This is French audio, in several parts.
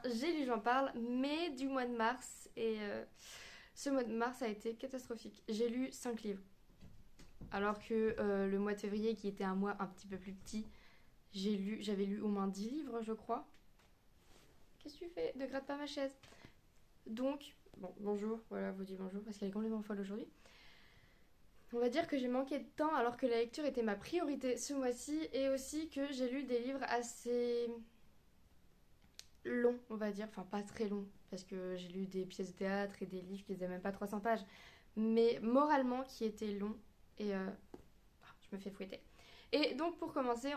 bien, j'ai lu, j'en parle, mais du mois de mars. Et ce mois de mars a été catastrophique. J'ai lu 5 livres. Alors que le mois de février, qui était un mois un petit peu plus petit, j'avais lu au moins 10 livres, je crois. Qu'est-ce que tu fais? Ne gratte pas ma chaise. Donc, bon, bonjour, voilà, vous dites bonjour parce qu'elle est complètement folle aujourd'hui. On va dire que j'ai manqué de temps alors que la lecture était ma priorité ce mois-ci et aussi que j'ai lu des livres assez longs, on va dire. Enfin, pas très longs parce que j'ai lu des pièces de théâtre et des livres qui faisaient même pas 300 pages, mais moralement qui étaient longs et je me fais fouetter. Et donc, pour commencer,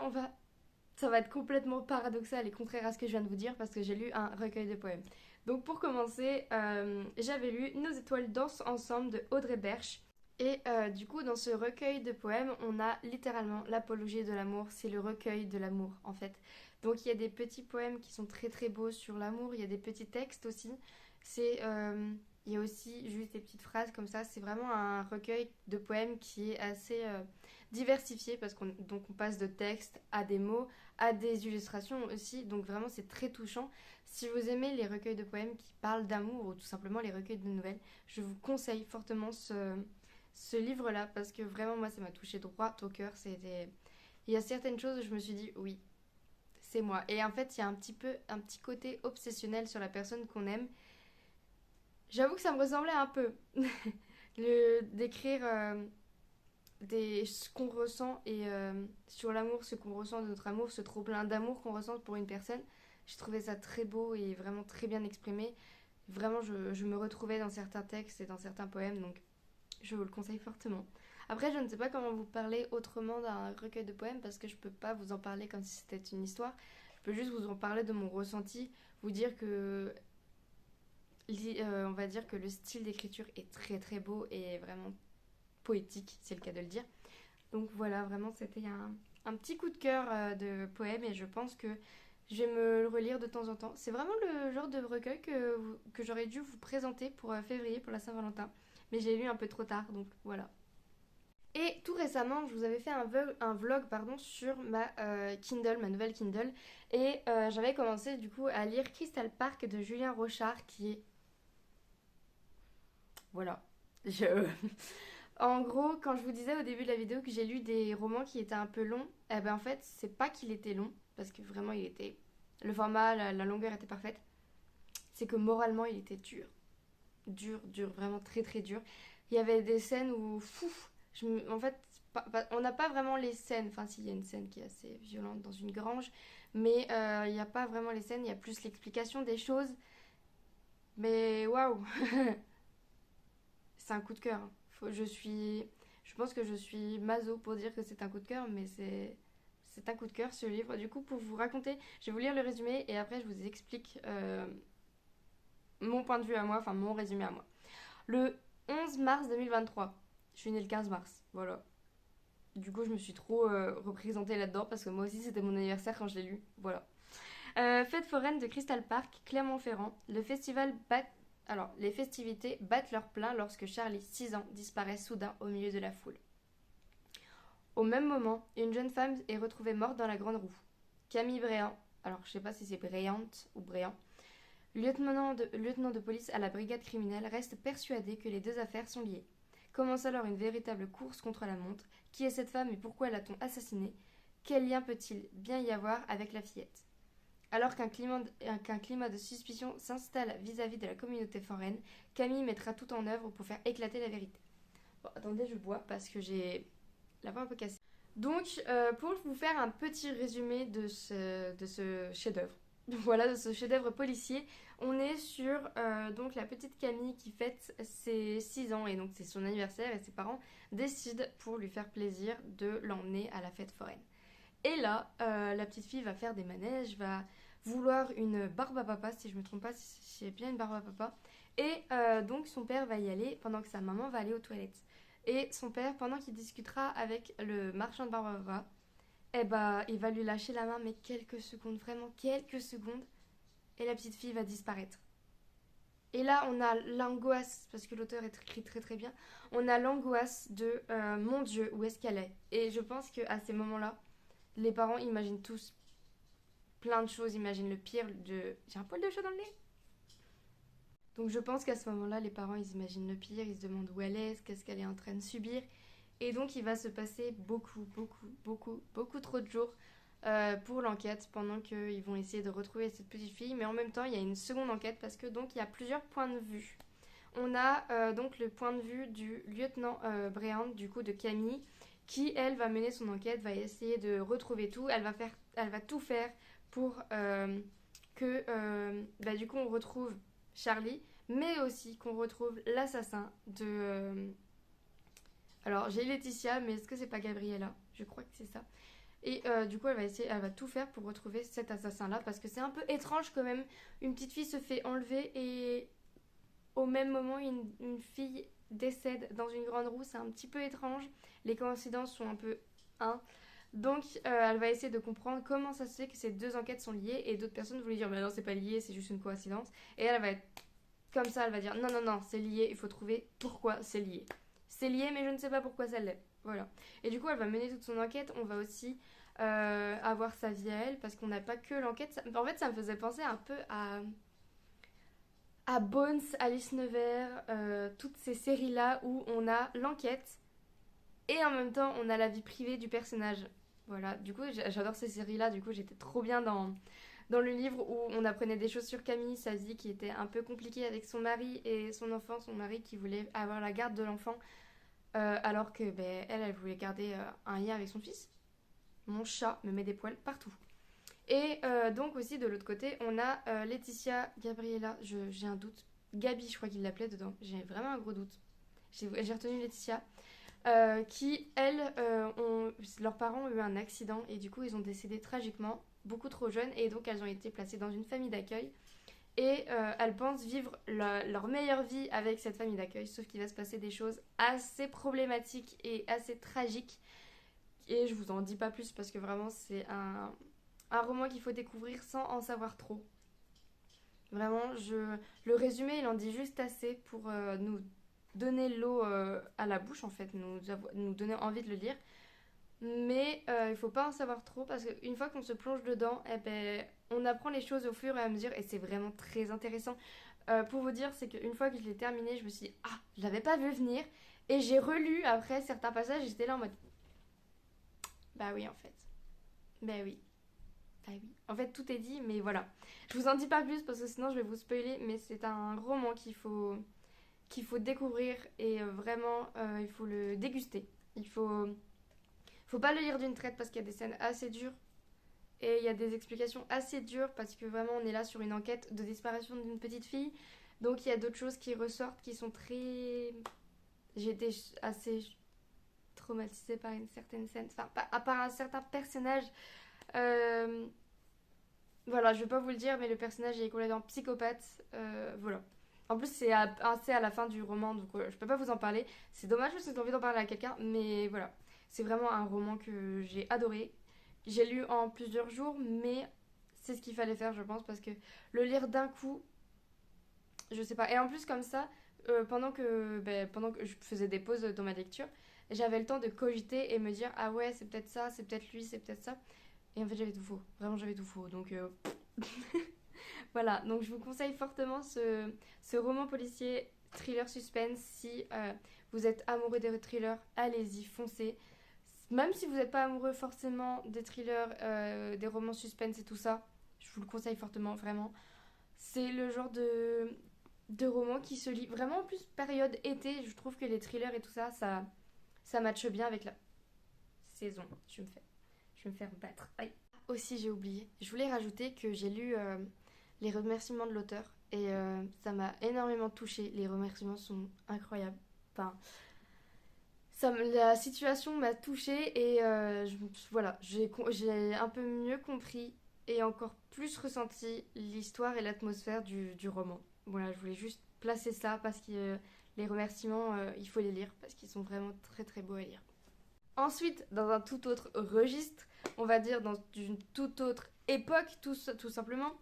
ça va être complètement paradoxal et contraire à ce que je viens de vous dire parce que j'ai lu un recueil de poèmes. Donc pour commencer, j'avais lu Nos étoiles dansent ensemble de Audrey Berch. Et du coup, dans ce recueil de poèmes, on a littéralement l'apologie de l'amour. C'est le recueil de l'amour, en fait. Donc il y a des petits poèmes qui sont très très beaux sur l'amour. Il y a des petits textes aussi. Il y a aussi juste des petites phrases comme ça. C'est vraiment un recueil de poèmes qui est assez diversifié parce qu'on passe de textes à des mots, à des illustrations aussi. Donc vraiment, c'est très touchant. Si vous aimez les recueils de poèmes qui parlent d'amour ou tout simplement les recueils de nouvelles, je vous conseille fortement ce livre-là parce que vraiment moi ça m'a touché droit au cœur. Il y a certaines choses où je me suis dit oui, c'est moi. Et en fait il y a un petit côté obsessionnel sur la personne qu'on aime. J'avoue que ça me ressemblait un peu d'écrire ce qu'on ressent et sur l'amour, ce qu'on ressent de notre amour, ce trop plein d'amour qu'on ressent pour une personne. J'ai trouvé ça très beau et vraiment très bien exprimé. Vraiment je me retrouvais dans certains textes et dans certains poèmes donc je vous le conseille fortement. Après, je ne sais pas comment vous parler autrement d'un recueil de poèmes parce que je peux pas vous en parler comme si c'était une histoire. Je peux juste vous en parler de mon ressenti, vous dire que on va dire que le style d'écriture est très très beau et vraiment poétique, c'est le cas de le dire. Donc voilà, vraiment c'était un petit coup de cœur de poème et je pense que je vais me le relire de temps en temps. C'est vraiment le genre de recueil que j'aurais dû vous présenter pour février, pour la Saint-Valentin. Mais j'ai lu un peu trop tard, donc voilà. Et tout récemment, je vous avais fait un vlog pardon, sur ma Kindle, ma nouvelle Kindle. Et j'avais commencé du coup à lire Crystal Park de Julien Rochard, qui est... Voilà. Je... En gros, quand je vous disais au début de la vidéo que j'ai lu des romans qui étaient un peu longs, eh ben en fait, c'est pas qu'il était long, parce que vraiment il était... Le format, la longueur était parfaite. C'est que moralement, il était dur. Dur, dur, vraiment très très dur. Il y avait des scènes où... en fait, on n'a pas vraiment les scènes. Enfin, s'il y a une scène qui est assez violente dans une grange, mais il n'y a pas vraiment les scènes, il y a plus l'explication des choses. Mais waouh, c'est un coup de cœur. Je pense que je suis maso pour dire que c'est un coup de cœur, mais c'est un coup de cœur ce livre. Du coup, pour vous raconter, je vais vous lire le résumé et après je vous explique mon point de vue à moi, enfin mon résumé à moi. Le 11 mars 2023, je suis née le 15 mars, voilà. Du coup, je me suis trop représentée là-dedans parce que moi aussi c'était mon anniversaire quand je l'ai lu, voilà. Fête foraine de Crystal Park, Clermont-Ferrand. Les festivités battent leur plein lorsque Charlie, 6 ans, disparaît soudain au milieu de la foule. Au même moment, une jeune femme est retrouvée morte dans la grande roue. Camille Bréant, alors je sais pas si c'est Bréant ou Bréant, lieutenant de police à la brigade criminelle, reste persuadé que les deux affaires sont liées. Commence alors une véritable course contre la montre. Qui est cette femme et pourquoi l'a-t-on assassinée? Quel lien peut-il bien y avoir avec la fillette? Alors qu'un climat de suspicion s'installe vis-à-vis de la communauté foraine, Camille mettra tout en œuvre pour faire éclater la vérité. Bon, attendez, je bois parce que j'ai la voix un peu cassée. Donc, pour vous faire un petit résumé de ce chef-d'œuvre, voilà, de ce chef-d'œuvre policier, on est sur donc la petite Camille qui fête ses 6 ans et donc c'est son anniversaire et ses parents décident pour lui faire plaisir de l'emmener à la fête foraine. Et là, la petite fille va faire des manèges, va vouloir une barbe à papa, si je me trompe pas, si c'est bien une barbe à papa. Et donc son père va y aller pendant que sa maman va aller aux toilettes. Et son père, pendant qu'il discutera avec le marchand de barbe à papa, eh bah, il va lui lâcher la main, mais quelques secondes, vraiment quelques secondes, et la petite fille va disparaître. Et là, on a l'angoisse, parce que l'auteur écrit très très bien, on a l'angoisse de mon Dieu, où est-ce qu'elle est? Et je pense qu'à ces moments-là, les parents imaginent tous plein de choses, imagine le pire de... J'ai un poil de chat dans le nez. Donc je pense qu'à ce moment-là, les parents, ils imaginent le pire, ils se demandent où elle est, qu'est-ce qu'elle est en train de subir. Et donc il va se passer beaucoup trop de jours pour l'enquête pendant qu'ils vont essayer de retrouver cette petite fille. Mais en même temps, il y a une seconde enquête parce que donc il y a plusieurs points de vue. On a donc le point de vue du lieutenant Bréand, du coup de Camille, qui elle va mener son enquête, va essayer de retrouver tout. Elle va tout faire pour que du coup on retrouve Charlie, mais aussi qu'on retrouve l'assassin de... Alors j'ai Laetitia, mais est-ce que c'est pas Gabriella? Je crois que c'est ça. Et du coup, elle va tout faire pour retrouver cet assassin-là, parce que c'est un peu étrange quand même. Une petite fille se fait enlever et au même moment, une fille décède dans une grande roue. C'est un petit peu étrange. Les coïncidences sont un peu... Hein. Donc, elle va essayer de comprendre comment ça se fait que ces deux enquêtes sont liées, et d'autres personnes vont lui dire, mais non, c'est pas lié, c'est juste une coïncidence. Et elle va être comme ça, elle va dire, non, c'est lié, il faut trouver pourquoi c'est lié. C'est lié, mais je ne sais pas pourquoi ça l'est. Voilà. Et du coup, elle va mener toute son enquête. On va aussi avoir sa vie à elle, parce qu'on n'a pas que l'enquête. En fait, ça me faisait penser un peu à Bones, Alice Nevers, toutes ces séries-là où on a l'enquête et en même temps on a la vie privée du personnage. Voilà, du coup j'adore ces séries-là, du coup j'étais trop bien dans le livre où on apprenait des choses sur Camille, sa vie qui était un peu compliquée avec son mari et son enfant, son mari qui voulait avoir la garde de l'enfant alors que elle voulait garder un lien avec son fils. Mon chat me met des poils partout. Et donc aussi de l'autre côté, on a Laetitia, Gabriella, j'ai un doute. Gabi, je crois qu'il l'appelait dedans. J'ai vraiment un gros doute. J'ai retenu Laetitia. Qui, elles, leurs parents ont eu un accident et du coup ils ont décédé tragiquement, beaucoup trop jeunes, et donc elles ont été placées dans une famille d'accueil. Et elles pensent vivre leur meilleure vie avec cette famille d'accueil, sauf qu'il va se passer des choses assez problématiques et assez tragiques. Et je vous en dis pas plus parce que vraiment c'est un roman qu'il faut découvrir sans en savoir trop. Vraiment, le résumé, il en dit juste assez pour nous donner l'eau à la bouche, en fait, nous donner envie de le lire. Mais il faut pas en savoir trop parce qu'une fois qu'on se plonge dedans, on apprend les choses au fur et à mesure et c'est vraiment très intéressant. Pour vous dire, c'est qu'une fois que je l'ai terminé, je me suis dit, ah, je l'avais pas vu venir. Et j'ai relu après certains passages et j'étais là en mode, bah oui, en fait. Bah oui. Bah oui. En fait, tout est dit, mais voilà. Je vous en dis pas plus parce que sinon je vais vous spoiler, mais c'est un roman qu'il faut découvrir et vraiment il faut le déguster. Faut pas le lire d'une traite parce qu'il y a des scènes assez dures et il y a des explications assez dures parce que vraiment on est là sur une enquête de disparition d'une petite fille. Donc il y a d'autres choses qui ressortent qui sont très... J'étais assez traumatisée par une certaine scène, enfin à part un certain personnage. Euh, Voilà, je vais pas vous le dire, mais le personnage est complètement psychopathe. Voilà. En plus, c'est à la fin du roman, donc je peux pas vous en parler. C'est dommage parce que j'ai envie d'en parler à quelqu'un, mais voilà. C'est vraiment un roman que j'ai adoré. J'ai lu en plusieurs jours, mais c'est ce qu'il fallait faire, je pense, parce que le lire d'un coup, je sais pas. Et en plus, comme ça, pendant que je faisais des pauses dans ma lecture, j'avais le temps de cogiter et me dire, ah ouais, c'est peut-être ça, c'est peut-être lui, c'est peut-être ça. Et en fait, j'avais tout faux. Vraiment, j'avais tout faux. Donc, voilà. Donc, je vous conseille fortement ce roman policier, thriller suspense. Si vous êtes amoureux des thrillers, allez-y, foncez. Même si vous n'êtes pas amoureux forcément des thrillers, des romans suspense et tout ça, je vous le conseille fortement, vraiment. C'est le genre de roman qui se lit vraiment en plus période été. Je trouve que les thrillers et tout ça, ça matche bien avec la saison. Je vais me faire battre. Aïe. Aussi, j'ai oublié. Je voulais rajouter que j'ai lu les remerciements de l'auteur et ça m'a énormément touchée. Les remerciements sont incroyables. Enfin, la situation m'a touchée et voilà, j'ai un peu mieux compris et encore plus ressenti l'histoire et l'atmosphère du roman. Voilà, je voulais juste placer ça parce que les remerciements, il faut les lire parce qu'ils sont vraiment très très beaux à lire. Ensuite, dans un tout autre registre, on va dire dans une toute autre époque, tout simplement,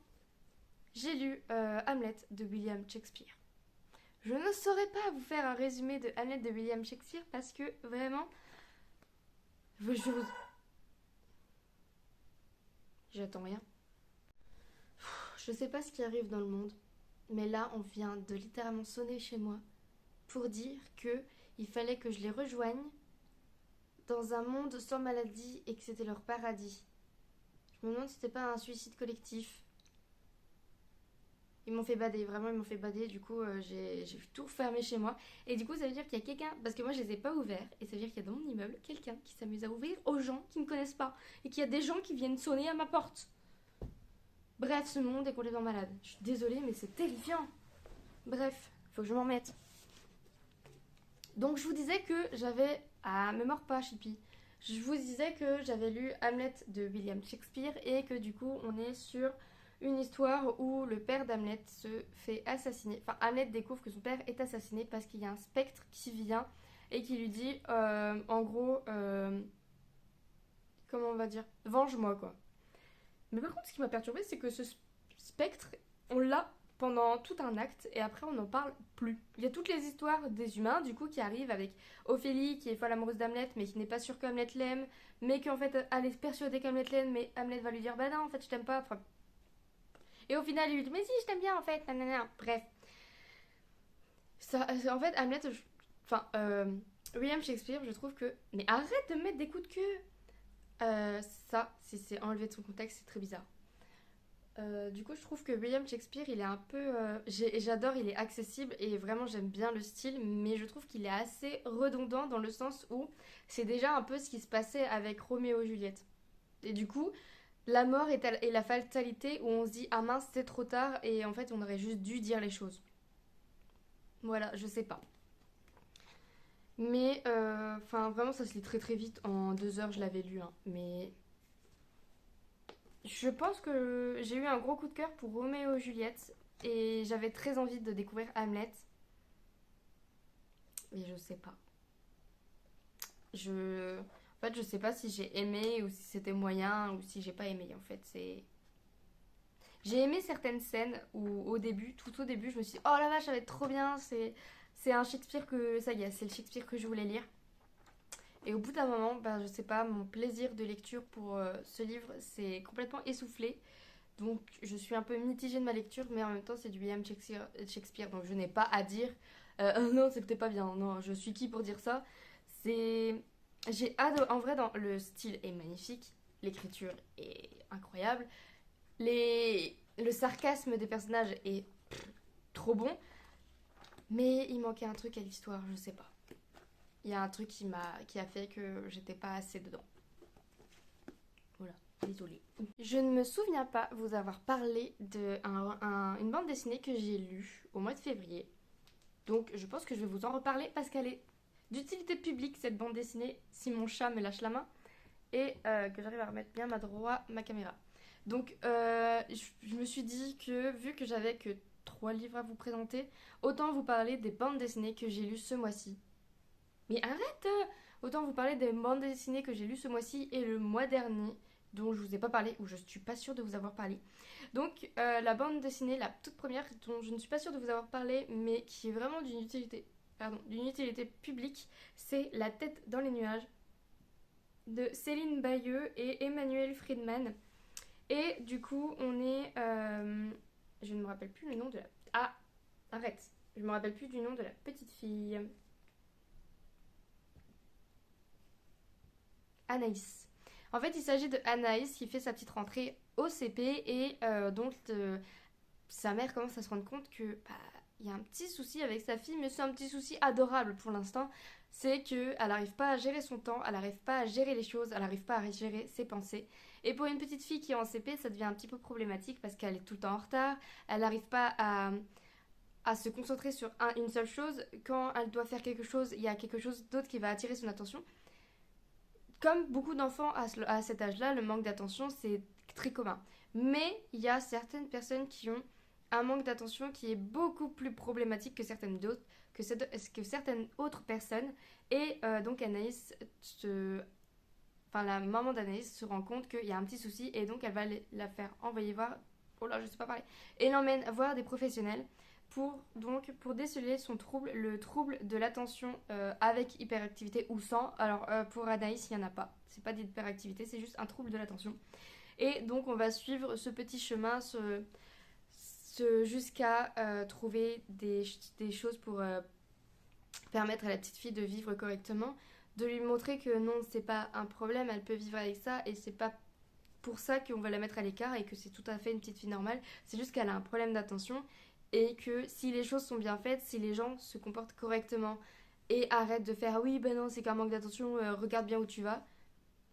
j'ai lu Hamlet de William Shakespeare. Je ne saurais pas vous faire un résumé de Hamlet de William Shakespeare parce que vraiment, je vous... J'attends rien. Je sais pas ce qui arrive dans le monde, mais là on vient de littéralement sonner chez moi pour dire que il fallait que je les rejoigne dans un monde sans maladie et que c'était leur paradis. Je me demande si c'était pas un suicide collectif. Ils m'ont fait bader, vraiment ils m'ont fait bader, du coup j'ai tout fermé chez moi. Et du coup ça veut dire qu'il y a quelqu'un, parce que moi je les ai pas ouverts, et ça veut dire qu'il y a dans mon immeuble quelqu'un qui s'amuse à ouvrir aux gens qui me connaissent pas. Et qu'il y a des gens qui viennent sonner à ma porte. Bref, ce monde est complètement malade. Je suis désolée mais c'est terrifiant. Bref, faut que je m'en mette. Donc je vous disais que j'avais... Ah, me mords pas, Chippy. Je vous disais que j'avais lu Hamlet de William Shakespeare et que du coup on est sur une histoire où le père d'Hamlet se fait assassiner. Enfin, Hamlet découvre que son père est assassiné parce qu'il y a un spectre qui vient et qui lui dit, en gros, comment on va dire, venge-moi quoi. Mais par contre, ce qui m'a perturbée, c'est que ce spectre, on l'a pendant tout un acte et après on n'en parle plus. Il y a toutes les histoires des humains du coup qui arrivent avec Ophélie qui est folle amoureuse d'Hamlet mais qui n'est pas sûre qu'Hamlet l'aime, mais qu'en fait elle est persuadée qu'Hamlet l'aime mais Hamlet va lui dire bah non en fait je t'aime pas. Enfin, et au final il lui dit mais si je t'aime bien en fait. Nanana. Bref. Ça, en fait Hamlet, enfin William Shakespeare je trouve que... Mais arrête de mettre des coups de queue. Ça, si c'est enlevé de son contexte, c'est très bizarre. Du coup, je trouve que William Shakespeare, il est un peu... j'adore, il est accessible et vraiment j'aime bien le style, mais je trouve qu'il est assez redondant dans le sens où c'est déjà un peu ce qui se passait avec Roméo et Juliette. Et du coup, la mort et la fatalité où on se dit ah mince, c'est trop tard et en fait on aurait juste dû dire les choses. Voilà, je sais pas. Mais, enfin, vraiment, ça se lit très très vite. En 2 heures, je l'avais lu, hein. Mais je pense que j'ai eu un gros coup de cœur pour Roméo et Juliette et j'avais très envie de découvrir Hamlet. Et je sais pas. En fait, je sais pas si j'ai aimé ou si c'était moyen ou si j'ai pas aimé. En fait, c'est... J'ai aimé certaines scènes où au début, tout au début, je me suis dit, oh la vache, ça va être trop bien. C'est un Shakespeare que... Ça y est, c'est le Shakespeare que je voulais lire. Et au bout d'un moment, ben, je sais pas, mon plaisir de lecture pour ce livre s'est complètement essoufflé. Donc je suis un peu mitigée de ma lecture, mais en même temps c'est du William Shakespeare, donc je n'ai pas à dire non, c'est peut-être pas bien. Non, je suis qui pour dire ça. C'est... J'ai adoré, en vrai, le style est magnifique, l'écriture est incroyable, le sarcasme des personnages est trop bon, mais il manquait un truc à l'histoire, je sais pas. Il y a un truc qui a fait que j'étais pas assez dedans. Voilà, désolée. Je ne me souviens pas vous avoir parlé une bande dessinée que j'ai lue au mois de février. Donc je pense que je vais vous en reparler parce qu'elle est d'utilité publique cette bande dessinée si mon chat me lâche la main et que j'arrive à remettre bien ma caméra. Donc je me suis dit que vu que j'avais que 3 livres à vous présenter, autant vous parler des bandes dessinées que j'ai lues ce mois-ci. Mais arrête! Autant vous parler des bandes dessinées que j'ai lues ce mois-ci et le mois dernier, dont je vous ai pas parlé, ou je suis pas sûre de vous avoir parlé. Donc, la bande dessinée, la toute première, dont je ne suis pas sûre de vous avoir parlé, mais qui est vraiment d'une utilité publique, c'est La tête dans les nuages, de Céline Bayeux et Emmanuel Friedman. Et du coup, on est... je ne me rappelle plus le nom de la... Ah! Arrête! Je me rappelle plus du nom de la petite fille. Anaïs. En fait, il s'agit de Anaïs qui fait sa petite rentrée au CP et donc sa mère commence à se rendre compte que il y a un petit souci avec sa fille, mais c'est un petit souci adorable pour l'instant. C'est qu'elle n'arrive pas à gérer son temps, elle n'arrive pas à gérer les choses, elle n'arrive pas à gérer ses pensées. Et pour une petite fille qui est en CP, ça devient un petit peu problématique parce qu'elle est tout le temps en retard, elle n'arrive pas à se concentrer sur une seule chose. Quand elle doit faire quelque chose, il y a quelque chose d'autre qui va attirer son attention. Comme beaucoup d'enfants à cet âge-là, le manque d'attention, c'est très commun. Mais il y a certaines personnes qui ont un manque d'attention qui est beaucoup plus problématique que que certaines autres personnes. Et donc Anaïs, la maman d'Anaïs se rend compte qu'il y a un petit souci et donc elle va la faire envoyer voir... Oh là, je sais pas parler. Et l'emmène voir des professionnels pour déceler son trouble, le trouble de l'attention avec hyperactivité ou sans. Alors pour Anaïs, il n'y en a pas. C'est pas d'hyperactivité, c'est juste un trouble de l'attention. Et donc on va suivre ce petit chemin, jusqu'à trouver des choses pour permettre à la petite fille de vivre correctement, de lui montrer que non, c'est pas un problème, elle peut vivre avec ça et c'est pas pour ça qu'on va la mettre à l'écart et que c'est tout à fait une petite fille normale. C'est juste qu'elle a un problème d'attention et que si les choses sont bien faites, si les gens se comportent correctement et arrêtent de faire oui, ben non, c'est qu'un manque d'attention, regarde bien où tu vas.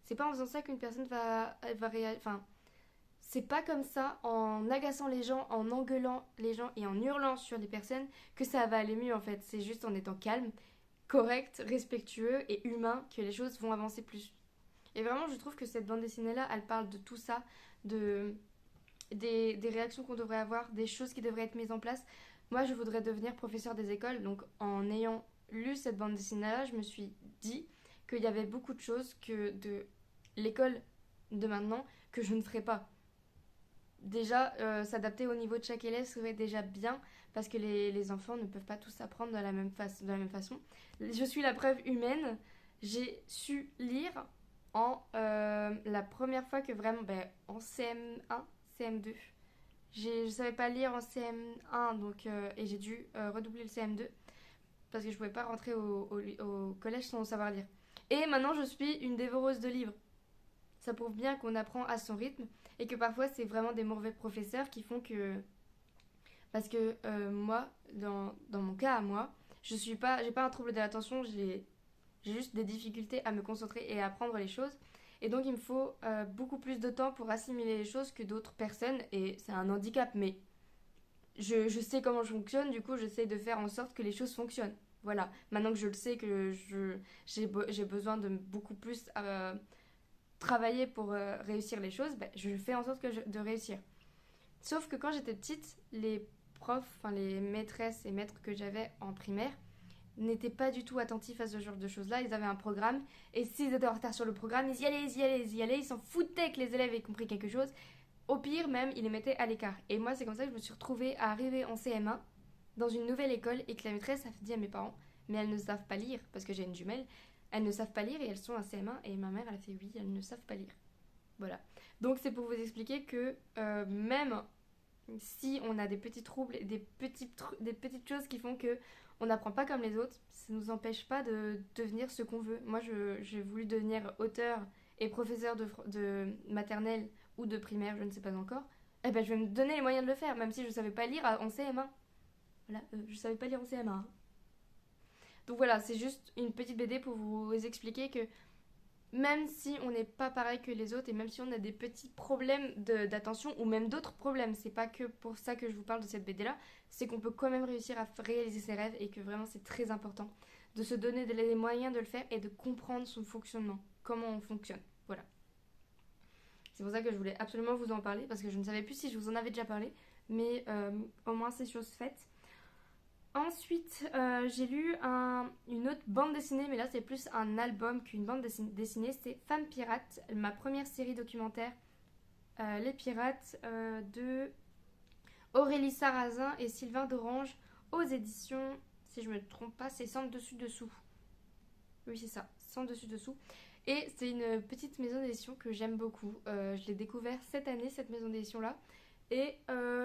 C'est pas en faisant ça qu'une personne va réagir. Enfin, c'est pas comme ça, en agaçant les gens, en engueulant les gens et en hurlant sur les personnes, que ça va aller mieux en fait. C'est juste en étant calme, correct, respectueux et humain que les choses vont avancer plus. Et vraiment, je trouve que cette bande dessinée-là, elle parle de tout ça, de, des réactions qu'on devrait avoir, des choses qui devraient être mises en place. Moi, je voudrais devenir professeur des écoles, donc en ayant lu cette bande dessinée-là, je me suis dit qu'il y avait beaucoup de choses que de l'école de maintenant que je ne ferais pas. Déjà, s'adapter au niveau de chaque élève serait déjà bien parce que les enfants ne peuvent pas tous apprendre de la même façon. Je suis la preuve humaine. J'ai su lire la première fois que vraiment, ben, en CM1, CM2. Je ne savais pas lire en CM1 donc, et j'ai dû redoubler le CM2 parce que je ne pouvais pas rentrer au collège sans savoir lire. Et maintenant, je suis une dévoreuse de livres. Ça prouve bien qu'on apprend à son rythme et que parfois c'est vraiment des mauvais professeurs qui font que... Parce que moi, dans mon cas à moi, j'ai pas un trouble de l'attention, j'ai juste des difficultés à me concentrer et à apprendre les choses. Et donc il me faut beaucoup plus de temps pour assimiler les choses que d'autres personnes et c'est un handicap, mais je sais comment je fonctionne, du coup j'essaie de faire en sorte que les choses fonctionnent. Voilà, maintenant que je le sais que j'ai besoin de beaucoup plus travailler pour réussir les choses, ben, je fais en sorte de réussir. Sauf que quand j'étais petite, les profs, enfin les maîtresses et maîtres que j'avais en primaire n'étaient pas du tout attentifs à ce genre de choses-là. Ils avaient un programme et s'ils étaient en retard sur le programme, ils y allaient, ils s'en foutaient que les élèves aient compris quelque chose. Au pire même, ils les mettaient à l'écart. Et moi, c'est comme ça que je me suis retrouvée à arriver en CM1 dans une nouvelle école et que la maîtresse a dit à mes parents, mais elles ne savent pas lire parce que j'ai une jumelle, elles ne savent pas lire et elles sont en CM1 et ma mère elle a fait oui, elles ne savent pas lire. Voilà. Donc c'est pour vous expliquer que même si on a des petits troubles, des petites choses qui font que on n'apprend pas comme les autres, ça ne nous empêche pas de devenir ce qu'on veut. Moi, j'ai voulu devenir auteur et professeur de maternelle ou de primaire, je ne sais pas encore. Eh ben, je vais me donner les moyens de le faire, même si je ne savais pas lire en CM1. Voilà, je ne savais pas lire en CM1. Donc voilà, c'est juste une petite BD pour vous expliquer que même si on n'est pas pareil que les autres et même si on a des petits problèmes d'attention ou même d'autres problèmes, c'est pas que pour ça que je vous parle de cette BD là, c'est qu'on peut quand même réussir à réaliser ses rêves et que vraiment c'est très important de se donner les moyens de le faire et de comprendre son fonctionnement, comment on fonctionne. Voilà. C'est pour ça que je voulais absolument vous en parler parce que je ne savais plus si je vous en avais déjà parlé, mais au moins c'est chose faite. Ensuite, j'ai lu une autre bande dessinée, mais là c'est plus un album qu'une bande dessinée. C'est Femmes Pirates, ma première série documentaire. Les Pirates de Aurélie Sarrazin et Sylvain Dorange aux éditions, si je me trompe pas, c'est Sans Dessus Dessous. Oui, c'est ça, Sans Dessus Dessous. Et c'est une petite maison d'édition que j'aime beaucoup. Je l'ai découvert cette année, cette maison d'édition-là. Et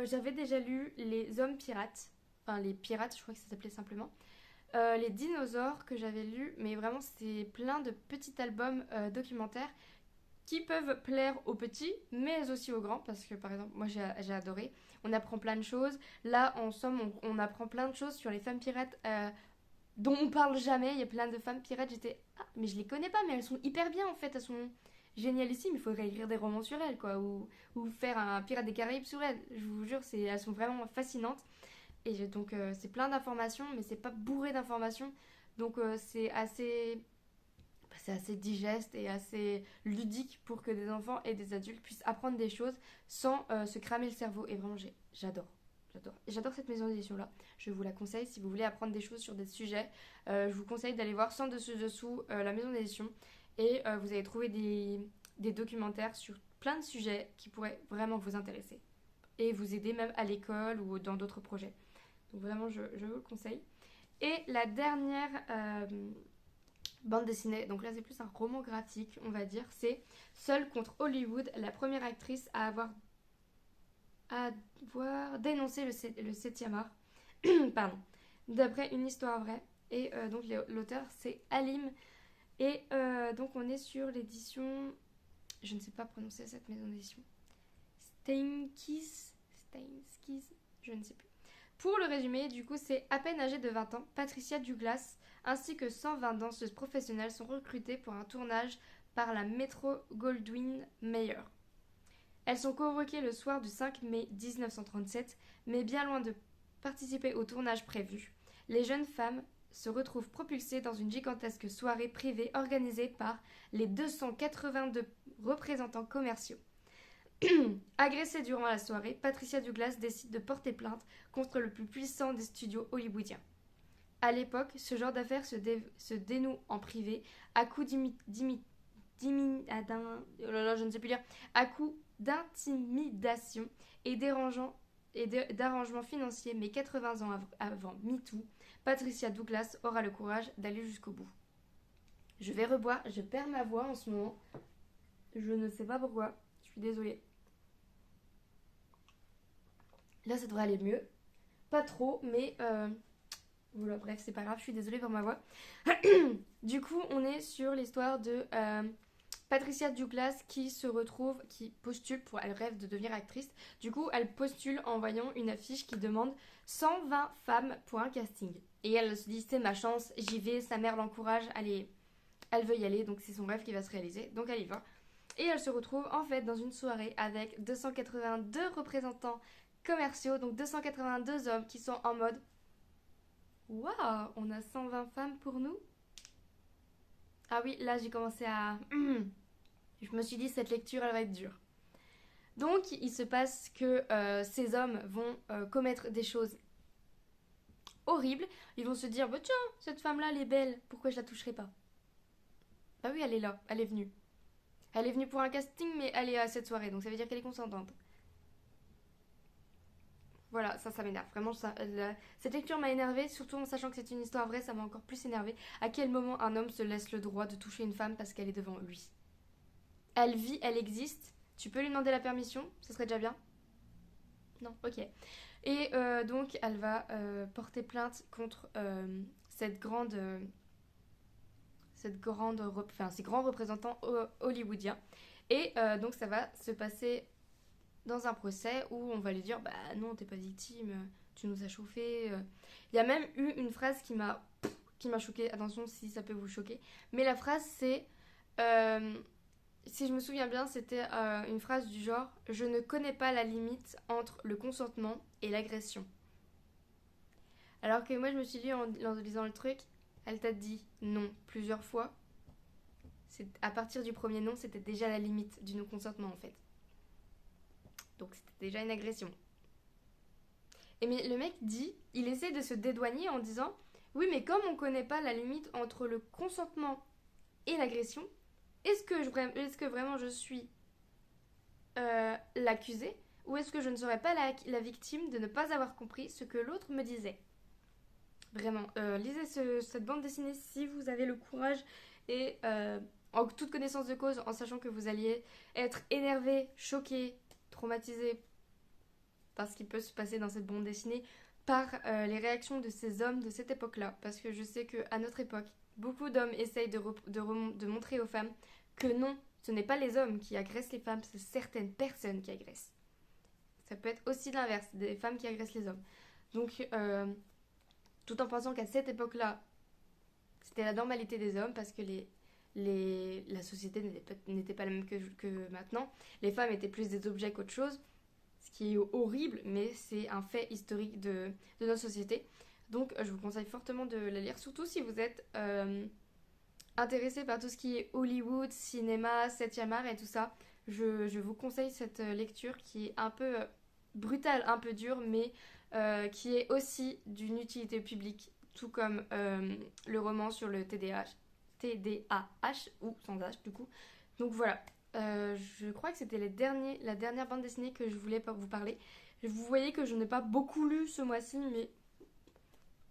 j'avais déjà lu Les Hommes Pirates. Enfin, les pirates, je crois que ça s'appelait simplement. Les dinosaures que j'avais lus, mais vraiment c'est plein de petits albums documentaires qui peuvent plaire aux petits, mais aussi aux grands, parce que par exemple, moi j'ai adoré. On apprend plein de choses. Là, en somme, on apprend plein de choses sur les femmes pirates dont on parle jamais. Il y a plein de femmes pirates, j'étais... Ah, mais je les connais pas, mais elles sont hyper bien en fait, elles sont génialissimes. Il faudrait écrire des romans sur elles, quoi, ou faire un Pirate des Caraïbes sur elles. Je vous jure, elles sont vraiment fascinantes. Et donc c'est plein d'informations, mais c'est pas bourré d'informations. Donc c'est assez digeste et assez ludique pour que des enfants et des adultes puissent apprendre des choses sans se cramer le cerveau. Et vraiment j'adore. J'adore cette maison d'édition là. Je vous la conseille si vous voulez apprendre des choses sur des sujets. Je vous conseille d'aller voir sans dessus dessous la maison d'édition. Et vous allez trouver des documentaires sur plein de sujets qui pourraient vraiment vous intéresser. Et vous aider même à l'école ou dans d'autres projets. Donc vraiment, je vous le conseille. Et la dernière bande dessinée, donc là c'est plus un roman graphique, on va dire, c'est Seule contre Hollywood, la première actrice à avoir dénoncé le 7e art, pardon, d'après une histoire vraie. Et donc l'auteur c'est Halim. Et donc on est sur l'édition, je ne sais pas prononcer cette maison d'édition, Steinskis, je ne sais plus. Pour le résumé, du coup, c'est à peine âgée de 20 ans, Patricia Douglas ainsi que 120 danseuses professionnelles sont recrutées pour un tournage par la Metro Goldwyn Mayer. Elles sont convoquées le soir du 5 mai 1937, mais bien loin de participer au tournage prévu. Les jeunes femmes se retrouvent propulsées dans une gigantesque soirée privée organisée par les 282 représentants commerciaux. Agressée durant la soirée, Patricia Douglas décide de porter plainte contre le plus puissant des studios hollywoodiens. À l'époque, ce genre d'affaires se dénoue en privé à coups d'intimidation et d'arrangements financiers, mais 80 ans avant MeToo, Patricia Douglas aura le courage d'aller jusqu'au bout. Je vais reboire, je perds ma voix en ce moment. Je ne sais pas pourquoi, je suis désolée. Là, ça devrait aller mieux. Pas trop, mais voilà, bref, c'est pas grave, je suis désolée pour ma voix. Du coup, on est sur l'histoire de Patricia Douglas qui postule elle rêve de devenir actrice. Du coup, elle postule en voyant une affiche qui demande 120 femmes pour un casting. Et elle se dit, c'est ma chance, j'y vais, sa mère l'encourage, elle veut y aller, donc c'est son rêve qui va se réaliser, donc elle y va. Et elle se retrouve en fait dans une soirée avec 282 représentants commerciaux, donc 282 hommes qui sont en mode waouh, on a 120 femmes pour nous. Ah oui, là j'ai commencé à... Je me suis dit, cette lecture, elle va être dure. Donc, il se passe que ces hommes vont commettre des choses horribles. Ils vont se dire, bah, tiens, cette femme-là, elle est belle, pourquoi je la toucherai pas? Bah oui, elle est là, elle est venue. Elle est venue pour un casting, mais elle est à cette soirée, donc ça veut dire qu'elle est consentante. Voilà, ça m'énerve. Vraiment, cette lecture m'a énervée, surtout en sachant que c'est une histoire vraie, ça m'a encore plus énervée. À quel moment un homme se laisse le droit de toucher une femme parce qu'elle est devant lui? Elle vit, elle existe. Tu peux lui demander la permission, ce serait déjà bien. Non, ok. Et donc, elle va porter plainte contre ces grands représentants hollywoodiens. Et donc, ça va se passer dans un procès où on va lui dire, bah non, t'es pas victime, tu nous as chauffé. Il y a même eu une phrase qui m'a choquée. Attention si ça peut vous choquer. Mais la phrase, c'est... si je me souviens bien, c'était une phrase du genre « Je ne connais pas la limite entre le consentement et l'agression ». Alors que moi, je me suis dit en lisant le truc, elle t'a dit non plusieurs fois. À partir du premier non, c'était déjà la limite du non-consentement en fait. Donc c'était déjà une agression. Et mais le mec dit, il essaie de se dédouaner en disant « Oui, mais comme on ne connaît pas la limite entre le consentement et l'agression, est-ce que vraiment je suis l'accusé ou est-ce que je ne serais pas la victime de ne pas avoir compris ce que l'autre me disait ?» Vraiment, lisez cette bande dessinée si vous avez le courage et en toute connaissance de cause, en sachant que vous alliez être énervé, choqué, traumatisé par ce qui peut se passer dans cette bande dessinée, par les réactions de ces hommes de cette époque-là. Parce que je sais qu'à notre époque, beaucoup d'hommes essayent de montrer aux femmes que non, ce n'est pas les hommes qui agressent les femmes, c'est certaines personnes qui agressent. Ça peut être aussi l'inverse, des femmes qui agressent les hommes. Donc, tout en pensant qu'à cette époque-là, c'était la normalité des hommes parce que la société n'était pas la même que maintenant. Les femmes étaient plus des objets qu'autre chose, ce qui est horrible, mais c'est un fait historique de notre société. Donc je vous conseille fortement de la lire, surtout si vous êtes intéressé par tout ce qui est Hollywood, cinéma, 7e art et tout ça. Je vous conseille cette lecture qui est un peu brutale, un peu dure, mais qui est aussi d'une utilité publique, tout comme le roman sur le TDAH, ou sans H du coup. Donc voilà, je crois que c'était la dernière bande dessinée que je voulais vous parler. Vous voyez que je n'ai pas beaucoup lu ce mois-ci, mais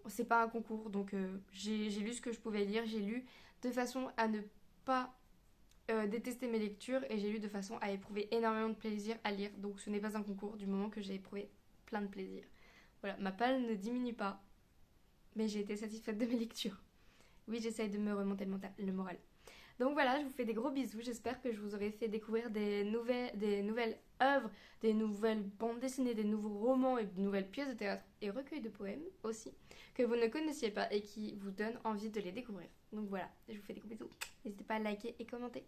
c'est pas un concours, donc j'ai lu ce que je pouvais lire. J'ai lu de façon à ne pas détesté mes lectures et j'ai lu de façon à éprouver énormément de plaisir à lire. Donc ce n'est pas un concours du moment que j'ai éprouvé plein de plaisir. Voilà, ma palle ne diminue pas, mais j'ai été satisfaite de mes lectures. Oui, j'essaye de me remonter le moral. Donc voilà, je vous fais des gros bisous. J'espère que je vous aurai fait découvrir des nouvelles œuvres, des nouvelles bandes dessinées, des nouveaux romans et de nouvelles pièces de théâtre et recueils de poèmes aussi, que vous ne connaissiez pas et qui vous donnent envie de les découvrir. Donc voilà, je vous fais des gros bisous. N'hésitez pas à liker et commenter.